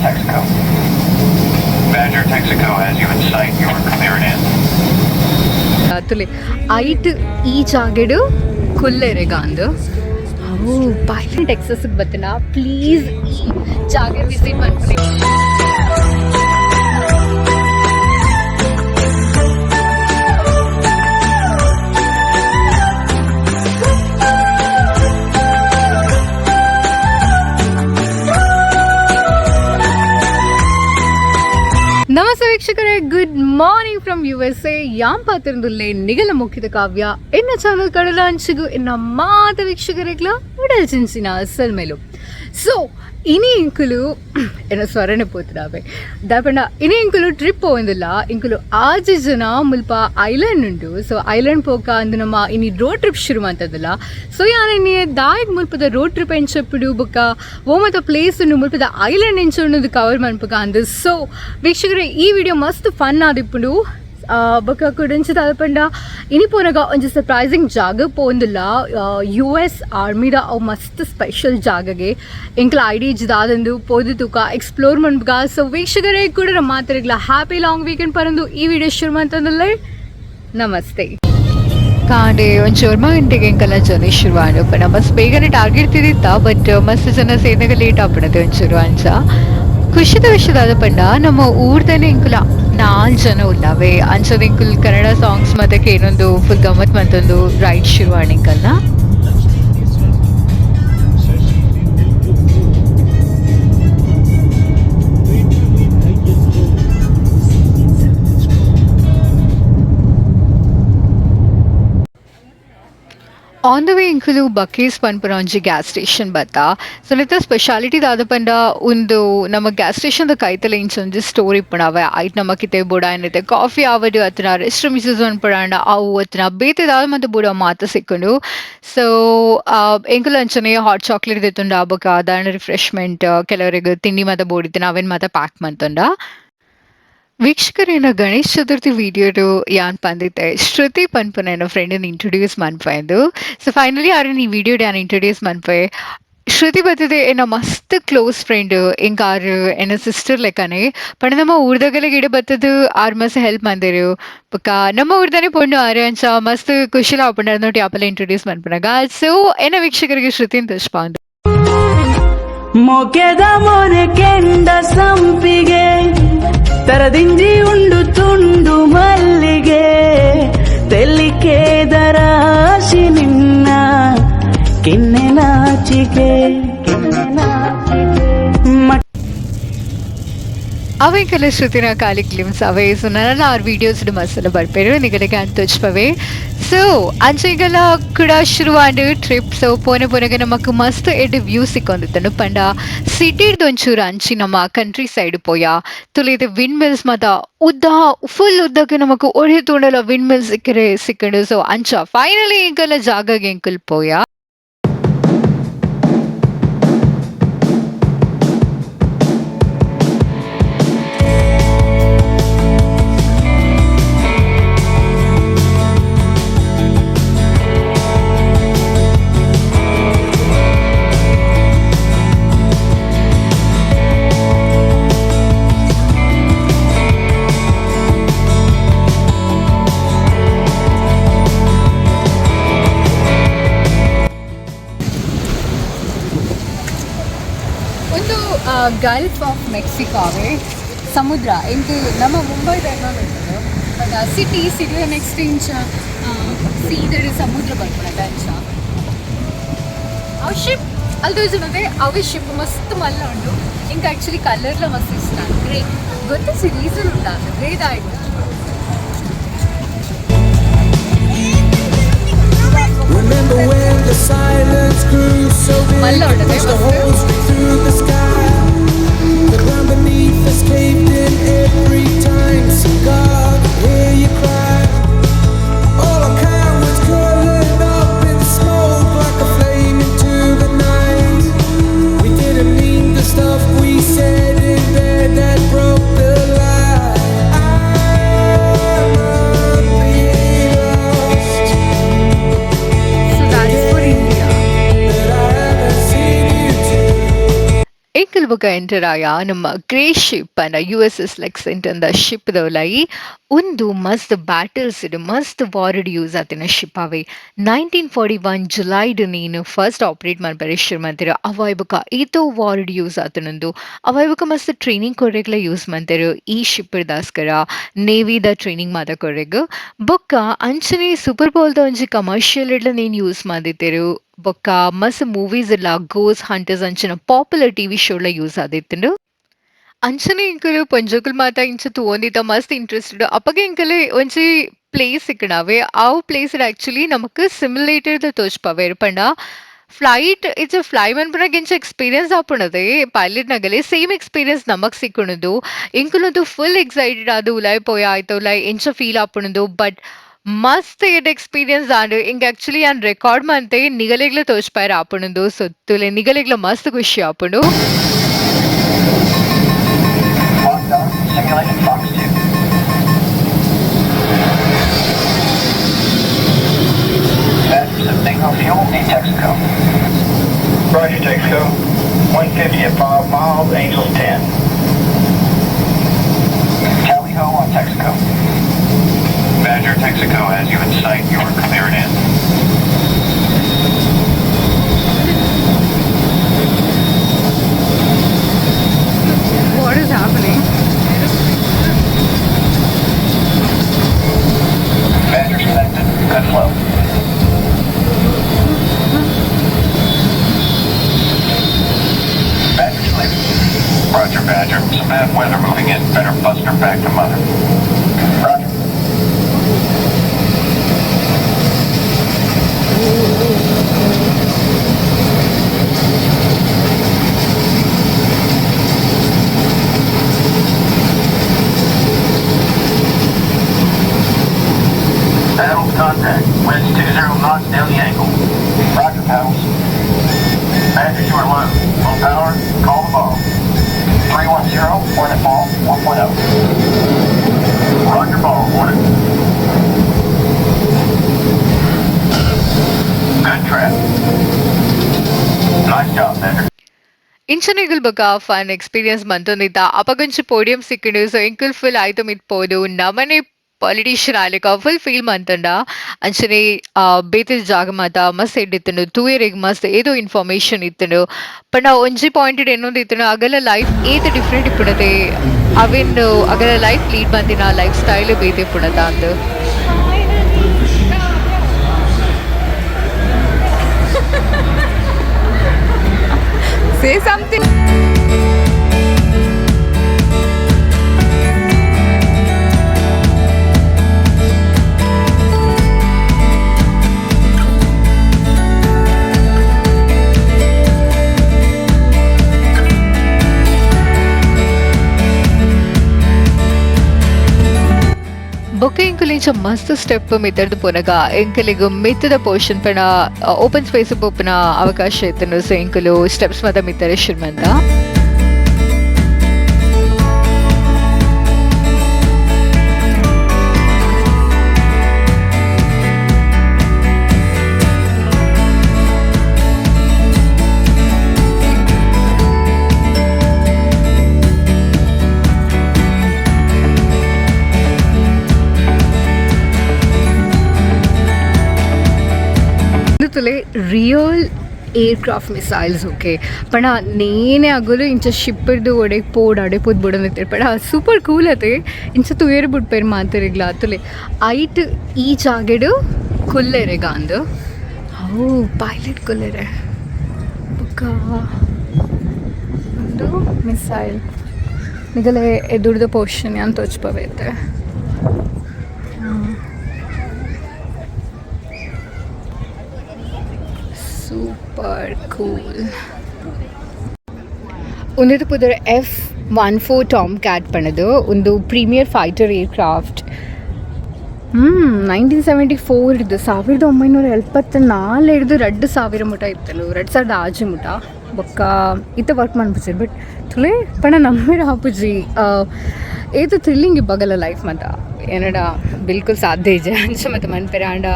Texaco. Badger Texaco has you in sight. You are cleared in. ತುಲೆ ಐಟ್ ಈ ಜಾಗೆಡು ಕುಲ್ಲೆರೆಗಾಂದು ಅವು ಬಾಯ್ಲಿ ಟೆಕ್ಸಸ್ಗೆ ಬರ್ತೀನ ಪ್ಲೀಸ್ ಈ ಜಾಗೆ ವಿಸಿಟ್ ಮಾಡ್ತೀನಿ. ನಮಸ್ತೆ ವೀಕ್ಷಕರೇ, ಗುಡ್ ಮಾರ್ನಿಂಗ್ ಫ್ರಮ್ USA. ಯಾಂ ಪಾತ್ರದಲ್ಲಿ ನಿಗಲ ಮುಖ್ಯದ ಕಾವ್ಯ ಎನ್ನ ಚಾನಲ್ ಕಡಲ ಅಂಚಿಗೂ ಎನ್ನ ಮಾತ ವೀಕ್ಷಕರಿಗಳ ವಿಡಲ್ಚಿನ್ಸಿನ ಸಲ್ಮೇಲು. ಸೊ ഇനി ഇൻകുലു എന്നെ സ്വരണ പോത്തിടാവേ ദാപ്പണ്ട ഇനി ഇൻകുലു ട്രിപ്പ് പോകുന്നില്ല. ഇൻകുലു ಆಜು ಜನ ಮುಲ್ಪ ಐಲ್ಯಾಂಡ್ ಉಂಟು. ಸೊ ಐಲ್ಯಾಂಡ್ ಪೋಕ ಅಂದು ನಮ್ಮ ಇನಿ ರೋಡ್ ಟ್ರಿಪ್ ಶುರು ಮಾಡ್ತದಲ್ಲ. ಸೊ ಯಾನೆ ದಾಯಿಗೆ ಮುಲ್ಪದ ರೋಡ್ ಟ್ರಿಪ್ ಎಂಚಪ್ಪಿಡು ಬೊಕ್ಕ ಓಮತ ಪ್ಲೇಸ್ ಮುಲ್ಪದ ಐಲ್ಯಾಂಡ್ ಎಂಚು ಕವರ್ ಮಾಡ್ಬೇಕ ಅಂದು. ಸೊ ವೀಕ್ಷಕರೇ, ಈ ವಿಡಿಯೋ ಮಸ್ತ್ ಫನ್ ಆದಿಪ್ಪುಡು ಬೊಕ್ಕ ಕುಡಂಚು ತಲಪಂಡ ಇನಿ ಪೋನಾಗ ಒಂಜಿ ಸರ್ಪ್ರೈಸಿಂಗ್ ಜಾಗ ಪೋಂದಿಲ್ಲ. US ಆರ್ಮಿದ ಅವು ಮಸ್ತ್ ಸ್ಪೆಷಲ್ ಜಾಗಗೆ ಎಂಕ್ಲ ಐಡಿಯಾ ದಾದಂದು ಪೋದು ತೂಕ ಎಕ್ಸ್ಪ್ಲೋರ್ ಮಾಡ್ಬೇಕ. ಸೊ ವೀಕ್ಷಕರೇ ಕೂಡ ನಮ್ಮ ಮಾತರಿಗ್ಲ ಹ್ಯಾಪಿ ಲಾಂಗ್ ವೀಕೆಂಡ್ ಪರಂದು ಈ ವಿಡಿಯೋ ಶುರು ಮಾಡ್ತಂದಲ್ಲೇ ನಮಸ್ತೆ. ಕಾಂಡೆ ಒಂದು ಚೋರ್ಮ ಗಂಟೆಗೆ ಎಂಕಲ್ಲ ಜನ ಶುರು ಆಡಪ್ಪ ಮಸ್ತ್ ಬೇಗನೆ ಟಾರ್ಗೆಟ್ ತಿದ್ದಿತ್ತ. ಬಟ್ ಮಸ್ತ್ ಜನ ಸೇರಿದಾಗ ಲೇಟ್ ಆಗ್ಬಿಡತ್ತೆ ಒಂಚೂರು ಅಂಚ ಖುಷಿದ ವಿಷಯದಾದ ಪಂಡ ನಮ್ಮ ಊರ್ದಲ್ಲೇ ಇಂಕುಲ 4 ಜನ ಉಳ್ಳಾವೆ ಅಂಚದ ಇಂಕುಲ್ ಕನ್ನಡ ಸಾಂಗ್ಸ್ ಮತ್ತೆ ಏನೊಂದು ಫುಲ್ ಗಮ್ಮತ್ ಮತ್ತೊಂದು ರೈಡ್ ಶುರು ಆಣಿಂಕಲ್ನ. ಆನ್ ದ ವೇ ಇಂಕುಲು ಬಕೀಸ್ ಪನ್ಪುರ ಒಂಜಿ ಗ್ಯಾಸ್ ಸ್ಟೇಷನ್ ಬತ್ತ. ಸೊ ನೆತ್ತ ಸ್ಪೆಷಾಲಿಟಿ ದಾದ ಪಂಡ ಒಂದು ನಮ್ಮ ಗ್ಯಾಸ್ ಸ್ಟೇಷನ್ದ ಕೈತಲೆ ಇಂಚ ಒಂಜಿ ಸ್ಟೋರಿ ಇಪ್ಪುಣಾವೆ ಐಟ್ ನಮ್ಮ ಕಿತೆ ಬುಡ ಏನೈತೆ ಕಾಫಿ ಆವಡು ಅತ್ತನ ರೆಸ್ಟ್ ರೂಮ್ ಮಿಸಸ್ ಅನ್ಪಡಾಂಡ ಅವು ಅತ್ತನ ಬೇತೆದಾದ ಮತ್ತೆ ಬುಡ ಮಾತ ಸಿಕ್ಕೊಂಡು. ಸೊ ಎಂಕುಲು ಅಂಚನೆ ಹಾಟ್ ಚಾಕ್ಲೇಟ್ ತೆತ್ತುಂಡ ಬೊಕ ದಾಣ ರಿಫ್ರೆಶ್ಮೆಂಟ್ ಕೆಲವರಿಗೆ ತಿಂಡಿ ಮಾತ ಬೋಡಿತ್ತು ನಾವೇನು ಮಾತ ಪ್ಯಾಕ್ ಮಾಡ್ತಂಡ. ವೀಕ್ಷಕರೇನ ಗಣೇಶ್ ಚತುರ್ಥಿ ವಿಡಿಯೋಡು ಯಾನ್ ಪಂದಿತ್ತೆ ಶ್ರುತಿ ಪನ್ಪುನ ಏನೋ ಫ್ರೆಂಡನ್ನು ಇಂಟ್ರೊಡ್ಯೂಸ್ ಮನ್ಪಾಯ್ದು. ಸೊ ಫೈನಲಿ ಯಾರನ್ನು ಈ ವಿಡಿಯೋಡು ಯಾನ್ ಇಂಟ್ರೊಡ್ಯೂಸ್ ಮನ್ಪಾಯ್ ಶ್ರುತಿ ಬರ್ತದೆ ಏನ ಮಸ್ತ್ ಕ್ಲೋಸ್ ಫ್ರೆಂಡ್ ಇಂಕ ಆರು ಏನ ಸಿಸ್ಟರ್ ಲೆಕ್ಕನೆ ಪಂಡ ನಮ್ಮ ಊರ್ದಾಗಲೇ ಗಿಡ ಬರ್ತದು ಆರು ಮಸ್ತ್ ಹೆಲ್ಪ್ ಮಂದಿರು ಬೊಕ್ಕ ನಮ್ಮ ಊರ್ದಾನೆ ಪೊಣ್ಣು ಆರು ಅಂಚ ಮಸ್ತ್ ಖುಷಿಲ ಆಪಂಡ ನೋಡಿ ಆಪಲ್ಲ ಇಂಟ್ರೊಡ್ಯೂಸ್ ಮನ್ಪುನಾಗ. ಸೊ ಏನ ವೀಕ್ಷಕರಿಗೆ ಶ್ರುತಿನ್ ತುಷ್ಪಾಂದು ಮೊಕೆದ ಮೊನೆ ಕೆಂಡ ಸಂಪಿಗೆ ತರದಿಂಜಿ ಉಂಡು ತುಂಡು ಮಲ್ಲಿಗೆ ತೆಲ್ಲಿಕೆ ದರಾಶಿ ನಿನ್ನ ಕೆನ್ನೆ ನಾಚಿಕೆ ಅವೆಲ್ಲ ಶ್ರುತಿನ ಕಾಲಿ ಕ್ಲಿಮ್ಸ್ ಅವೇ. ಸೊ ನನ್ನ ಆರು ವೀಡಿಯೋಸ್ ಮಸ್ಸೆಲ್ಲ ಬರ್ಪೇರು ನಿಗಲಿಗೆ ಅಂತ ತೋಚ್ಪವೆ. ಸೊ ಅಂಚೆಗೆಲ್ಲ ಕೂಡ ಶುರುವಾದ ಟ್ರಿಪ್. ಸೊ ಪೋನೆಗೆ ನಮಕ್ ಮಸ್ತ್ ಎಡ್ ವ್ಯೂ ಸಿಕ್ಕೊಂದಿತ್ತನು ಪಂಡ ಸಿಟಿಡ್ ಒಂಚೂರು ಅಂಚಿ ನಮ್ಮ ಕಂಟ್ರಿ ಸೈಡ್ ಪೋಯ ತುಳಿದ ವಿಂಡ್ ಮಿಲ್ಸ್ ಮತ ಉದ್ದ ಫುಲ್ ಉದ್ದಕ್ಕೆ ನಮಕ್ ಒಳ್ಳೆ ತೋಂಡಲ್ಲ ವಿಂಡ್ ಮಿಲ್ಸ್ ಸಿಕ್ಕಂಡು. ಸೊ ಅಂಚ ಫೈನಲಿ ಇಂಕಲ್ಲ ಜಾಗಗೆ ಎಂಕಲ್ ಪೋಯ. ಗಲ್ಫ್ ಆಫ್ ಮೆಕ್ಸಿಕೋ ಅವೇ ಸಮುದ್ರ ಇಂದು ನಮ್ಮ ಮುಂಬೈದಾಗ ಬಟ್ ಸಿಟಿದ ನೆಕ್ಸ್ಟ್ ಇಂಚ ಸೀದಡಿ ಸಮುದ್ರ ಬರ್ಕೊಳದ ಅಂಚ ಅವು ಶಿಪ್ ಅಲ್ದು ಜನತೆ ಅವೇ ಶಿಪ್ ಮಸ್ತ್ ಮಲ್ಲ ಉಂಟು ಇಂಕ ಆ್ಯಕ್ಚುಲಿ ಕಲರ್ಲ ಮಸ್ತ್ ಇಷ್ಟ ಗ್ರೇ ಗೊತ್ತ ಸೀಸನ್ ಉಂಟು ಅದು ಗ್ರೇದಾಯ್ತು ಮಲ್ಲ ಉಂಟದೆ ಮಸ್ತ್. The ground beneath us caved in every time. So God, hear you cry. All our cowards curling up in smoke like a flame into the night. We didn't mean the stuff we said in bed that broke the lie. I'm unbeing lost. So that is for India. Ilkal ಬೊಕ ಎಂಟರಾಯ ನಮ್ಮ grey ship ಅಂಡ USS ಲೆಕ್ಸೆಂಟ್ ಅಂದ ship ದವಲೈ ಒಂದು ಮಸ್ತ್ battles ಇಡು ಮಸ್ತ್ ward use ಆತಿನ ship ಅವೆ 1941 ಜುಲೈಡ್ ನೀನು ಫಸ್ಟ್ ಆಪರೇಟ್ ಮಾಡ್ಬಾರೆ ಶುರು ಮಾಡ್ತಿರು ಅವಾಯ್ ಬೊಕ ಈತೋ ವಾರ್ಡ್ ಯೂಸ್ ಆತನೊಂದು ಅವಾಯ್ ಬೊಕ ಮಸ್ತ್ ಟ್ರೈನಿಂಗ್ ಕೊರೆಗ್ಲ ಯೂಸ್ ಮಾಡ್ತಿರು ಈ ಶಿಪ್ ದಾಸ್ಕರ ನೇವಿದ ಟ್ರೈನಿಂಗ್ ಮಾತ ಕೊರೆಗ್ ಬೊಕ್ಕ ಅಂಚನೆ ಸೂಪರ್ ಬೌಲ್ದ ಒಂಜಿ ಕಮರ್ಷಿಯಲ್ ಇಡ್ಲ ನೀನು ಯೂಸ್ ಮಾಡಿತಿರು ಬೊಕ್ಕ ಮಸ್ತ್ ಮೂವೀಸ್ ಇಲ್ಲ ಗೋಸ್ ಹಂಟರ್ಸ್ ಅಂಚಿನ ಪಾಪ್ಯುಲರ್ ಟಿವಿ ಶೋಲ ಯೂಸ್ ಆದಿತ್ತಂಡು ಅಂಚನೆ ಇಂಕಲು ಪಂಜೋಕುಲ್ ಮಾತ ಇಂಚ ತೂವೊಂದಿತ್ತ ಮಸ್ತ್ ಇಂಟ್ರೆಸ್ಟೆಡ್ ಅಪ್ಪಗೆ ಇಂಕಲೆ ಒಂಜಿ ಪ್ಲೇಸ್ ಇಕ್ಕಣಾವೆ ಆವ್ ಪ್ಲೇಸ್ ಆಕ್ಚುಲಿ ನಮಕ್ ಸಿಮ್ಯುಲೇಟರ್ ತೋಚ್ಪವೆ ಪಂಡ ಫ್ಲೈಟ್ ಇಟ್ಸ್ ಫ್ಲೈ ಮನ್ಪುನಗ ಇಂಚ ಎಕ್ಸ್ಪೀರಿಯನ್ಸ್ ಆಪುಣದೆ ಪೈಲಟ್ ನಗಲೆ ಸೇಮ್ ಎಕ್ಸ್ಪೀರಿಯನ್ಸ್ ನಮಕ್ ಸಿಕ್ಕುಣದು ಇಂಕುಲದು ಫುಲ್ ಎಕ್ಸೈಟೆಡ್ ಆದು ಉಲಾಯ್ ಪೋಯ ಆಯ್ತು ಉಲಾಯ್ ಇಂಚ ಫೀಲ್ ಆಪುಣದು ಬಟ್ ಮಸ್ತ್ ಎಡ್ ಎಕ್ಸ್ಪೀರಿಯನ್ಸ್ ಆಂಡ್ ಇಂಕ ಆಕ್ಚುಲಿ ಯಾನ್ ರೆಕಾರ್ಡ್ ಮಂತೆ ನಿಗಲೆಗ್ಲ ತೋಚ್ಪಾಯರ್ ಆಪುಣದು ಸೊತ್ತುಲೆ ನಿಗಲೆಗ್ಲ ಮಸ್ತ್ ಖುಷಿ ಆಪುಂಡು Locked on. Simulated Fox 2. Batteries of Bingo Fuel need Texaco. Roger, Texaco. 150 at 5 miles, Angels 10. Tally ho on Texaco. Badger, Texaco has you in sight. You are cleared in. What is happening? Badger's connected. Good flow. Badger's clear. Roger, Badger. Some bad weather moving in. Better bust her back to mother. Roger. Paddles contact. Winds 20 knots down the angle. Roger, paddles. Badger, you are low. Low power. Call the ball. 310. Point at ball. 1.0. Roger, ball. Order. Good trap. Nice job, Badger. ಇಂಚನೆಗುಲ್ ಬೊಕ fun experience ಮಂತೊಂದಿತ್ತ ಅಪಗೊಂಚಿ podium ಸಿಕ್ಕಿಂಡು so ಇಂಕುಲ್ full ಆಯ್ತು ಮಿತ್ಪೋದು ನಮನೆ politician ಆಯ್ಲಿಕ ಫುಲ್ ಫೀಲ್ ಮಂತಂಡ ಅಂಚನೆ ಬೇತೆ ಜಾಗ ಮಾತ ಮಸ್ತ್ ಎಡ್ಡಿತ್ತಂಡು ತೂಯರಿಗೆ ಮಸ್ತ್ ಏದೋ ಇನ್ಫಾರ್ಮೇಶನ್ ಇತ್ತಂಡು ಪಂಡ ಒಂಜಿ ಪಾಯಿಂಟೆಡ್ ಏನೊಂದು ಇತ್ತಂಡು ಅಗಲ ಲೈಫ್ ಏತ್ ಡಿಫ್ರೆಂಟ್ ಇಪ್ಪುಡತೆ ಅವೆಂಡು ಅಗಲ ಲೈಫ್ ಲೀಡ್ ಬಂದಿನ ಲೈಫ್ ಸ್ಟೈಲ್ ಬೇತೆ ಇಪ್ಪುಡತ ಅಂದ್ Say something. ಬೊಕ್ಕ ಎಂಕುಲಿಂಚ ಮಸ್ತ್ ಸ್ಟೆಪ್ ಮಿತ್ತರ್ದು ಪುನಗ ಎಂಕಲಿಗು ಮಿತ್ತದ ಪೋರ್ಷನ್ ಪಣ ಓಪನ್ ಸ್ಪೇಸ್ ಪೋಪುನ ಅವಕಾಶ ಇತ್ತನು ಸೊ ಎಂಕುಲು ಸ್ಟೆಪ್ಸ್ ಮತ ಮಿತ್ತರೆ ಶುರ್ಮಂತ ರಿಯಲ್ ಏರ್ಕ್ರಾಫ್ಟ್ ಮಿಸೈಲ್ಸ್ ಓಕೆ ಪಣ ನೇನೆ ಆಗೋದು ಇಂಚ ಶಿಪ್ಪಿಡ್ದು ಒಡೆಗೆ ಪೋಡ್ ಅಡೆಪೋದು ಬಿಡೋದಿರ್ತಾರೆ ಪಣ ಸೂಪರ್ ಕೂಲ್ ಅತೆ ಇಂಚ ತುಯರು ಬಿಡ್ಪೇರು ಮಾತಾರಿಗ್ಲ ಅತ್ತಲೆ ಐಟ್ ಈ ಜಾಗೆಡು ಕುಲ್ಲೆರೆಗ ಅಂದು ಓ ಪೈಲಟ್ ಕುಲ್ಲೆರೆ ಬೊಕ್ಕ ಒಂದು ಮಿಸೈಲ್ ನಿಗಲೆ ಎದುರ್ದ ಪೋರ್ಷನ್ ಅಂತ ತೋಚ್ಪವೈತೆ ಸೂಪರ್ ಕೂಲ್ ಉಂದಿದು ಪುದರ್ F-14 ಟಾಮ್ ಕ್ಯಾಟ್ ಪಣದು ಒಂದು ಪ್ರೀಮಿಯರ್ ಫೈಟರ್ ಏರ್ಕ್ರಾಫ್ಟ್ 1974 ಇದು 1974 2,000 ಮುಟ ಇತ್ತಲು 2005 ಮುಟ ಬೊಕ್ಕ ಇತ್ತೆ ವರ್ಕ್ ಮಾಡ್ಬಿಡ್ತೀರಿ ಬಟ್ ತುಲೆ ಪಂಡ ನಮ್ಮೇಡ ಹಾಪುಜಿ ಏತು ಥ್ರಿಲ್ಲಿಂಗ್ ಇಬ್ಬಗಲ ಲೈಫ್ ಮತ ಏನಡ ಬಿಲ್ಕುಲ್ ಸಾಧ್ಯ ಇಜೆ ಅಂಚ ಮತ್ತು ಮನ್ಪೆರೆ ಆಂಡ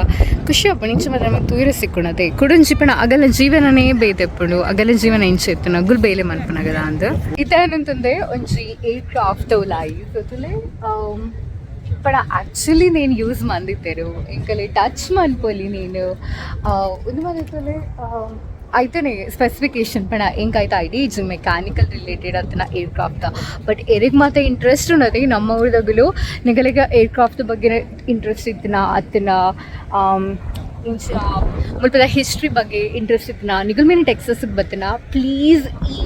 ಖುಷಿ ಅಪ್ಪಣ ಇಂಚ ಮತ್ತು ನಮಗೆ ತೂಯಿರ ಸಿಕ್ಕುಣತೆ ಕುಡಂಚಿಪಣ ಅಗಲ ಜೀವನನೇ ಬೇತೆಪ್ಪುಂಡು ಅಗಲ ಜೀವನ ಇಂಚ ಎತ್ತು ನಗುಲ್ ಬೇಲೆ ಮನ್ಪನಗದ ಅಂದ ಇತೇನಂತಂದೆ ಒಂಜಿ ಏರ್ ಕ್ರಾಫ್ಟ್ ಲೈಫ್ ತುಲೆ ಪಣ ಆ್ಯಕ್ಚುಲಿ ನೀನು ಯೂಸ್ ಮಂದಿತ್ತೇರು ಇಂಕಲೆ ಟಚ್ ಮನ್ಪೊಲಿ ನೀನು ಒಂದು ಮನೆ ಆಯ್ತಾನೆ ಸ್ಪೆಸಿಫಿಕೇಶನ್ ಪಣ ಹೆಂಗಾಯ್ತು ಐಡಿ ಇದು ಮೆಕ್ಯಾನಿಕಲ್ ರಿಲೇಟೆಡ್ ಅತ್ತನ ಏರ್ ಕ್ರಾಫ್ಟ್ ಬಟ್ ಎರಿಗೆ ಮಾತ್ರ ಇಂಟ್ರೆಸ್ಟ್ ఉన్నది ನಮ್ಮ ಊರದಾಗಲು ನಿಗಲಿಗೆ ಏರ್ ಕ್ರಾಫ್ಟ್ ಬಗ್ಗೆ ಇಂಟ್ರೆಸ್ಟ್ ಇತ್ತಿನ ಅತ್ತಿನ ಇಂಚ ಮುಲ್ಪದ ಹಿಸ್ಟ್ರಿ ಬಗ್ಗೆ ಇಂಟ್ರೆಸ್ಟ್ ಇತ್ತಿನ ನಿಗಲ್ ಮೇಲೆ ಟೆಕ್ಸಸ್ಗೆ ಬತ್ತಿನ ಪ್ಲೀಸ್ ಈ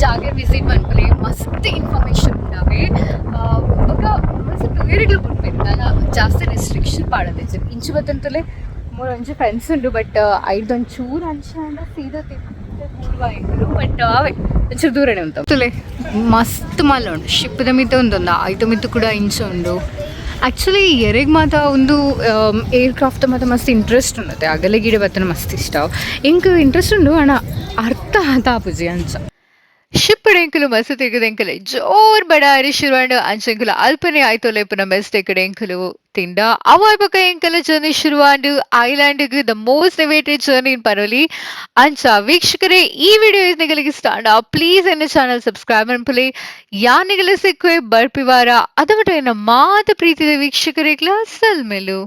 ಜಾಗ ವಿಸಿಟ್ ಮನ್ಪಲೆ ಮಸ್ತ್ ಇನ್ಫಾರ್ಮೇಷನ್ ಉಂಡಾವೆ ಬೇರೆಗಳು ಕೊಡ್ಬೇಕು ನಾನು ಜಾಸ್ತಿ ರೆಸ್ಟ್ರಿಕ್ಷನ್ ಪಾಡದೆ ಇಂಚು ಬತ್ತಂತಲೇ ಮೂರೊಂಜು ಫ್ರೆಂಡ್ಸ್ ಉಂಡು ಬಟ್ ಐದೊಂದು ಚೂರು ಅಂಚ ಸೀದಾ ಬಟ್ ಅವೇ ಒಂಚೂರು ದೂರನೇ ಉಂಟು ತುಲೆ ಮಸ್ತ್ ಮಲ್ಲ ಉಂಡು ಶಿಪ್ಪದ ಮಿತ್ತ ಒಂದೊಂದು ಐದು ಮಿತ್ತು ಕೂಡ ಇಂಚ ಉಂಡು ಆ್ಯಕ್ಚುಲಿ ಎರೆಗೆ ಮಾತ ಒಂದು ಏರ್ ಕ್ರಾಫ್ಟ್ ಮಾತ್ರ ಮಸ್ತ್ ಇಂಟ್ರೆಸ್ಟ್ ಉಂಡತೆ ಅಗಲೆ ಗಿಡ ಬತ್ತನ ಮಸ್ತ್ ಇಷ್ಟ ಇಂಕ ಇಂಟ್ರೆಸ್ಟ್ ಉಂಡು ಅಣ್ಣ ಅರ್ಥ ಆತಾಪುಜಿ ಅಂಚ ಶಿಪ್ಪಡೆಂಕಲು ಮಸ್ತ್ ತೆಗೆದೆಂಕಲೆ ಜೋರ್ ಬಡ ಅರಿಶಿರುವಾಂಡು ಅಂಚೆಂಕಲು ಅಲ್ಪನೆ ಆಯ್ತು ಲೇಪನ ಮೆಸ್ಟ್ ಎಕಡೆಂಕಲು ತಿಂಡ ಅವಾಯ್ ಬಕ ಎಂಕಲ ಜರ್ನಿ ಶುರುವಾಂಡು ಐಲ್ಯಾಂಡ್ಗೆ the most awaited journey in ಪರೋಲಿ ಅಂಚ ವೀಕ್ಷಕರೇ ಈ ವಿಡಿಯೋ ನಿಗಳಿಗೆ ಇಷ್ಟ ಪ್ಲೀಸ್ ಎನ್ನ ಚಾನಲ್ ಸಬ್ಸ್ಕ್ರೈಬ್ ಅನ್ಪಲೆ ಯಾನಿಗಲ ಸಿಕ್ಕುವೆ ಬರ್ಪಿವಾರ ಅದವಟ ಎನ್ನ ಮಾತ ಪ್ರೀತಿದ ವೀಕ್ಷಕರಿಗ್ಲ ಸಲ್ಮೆಲು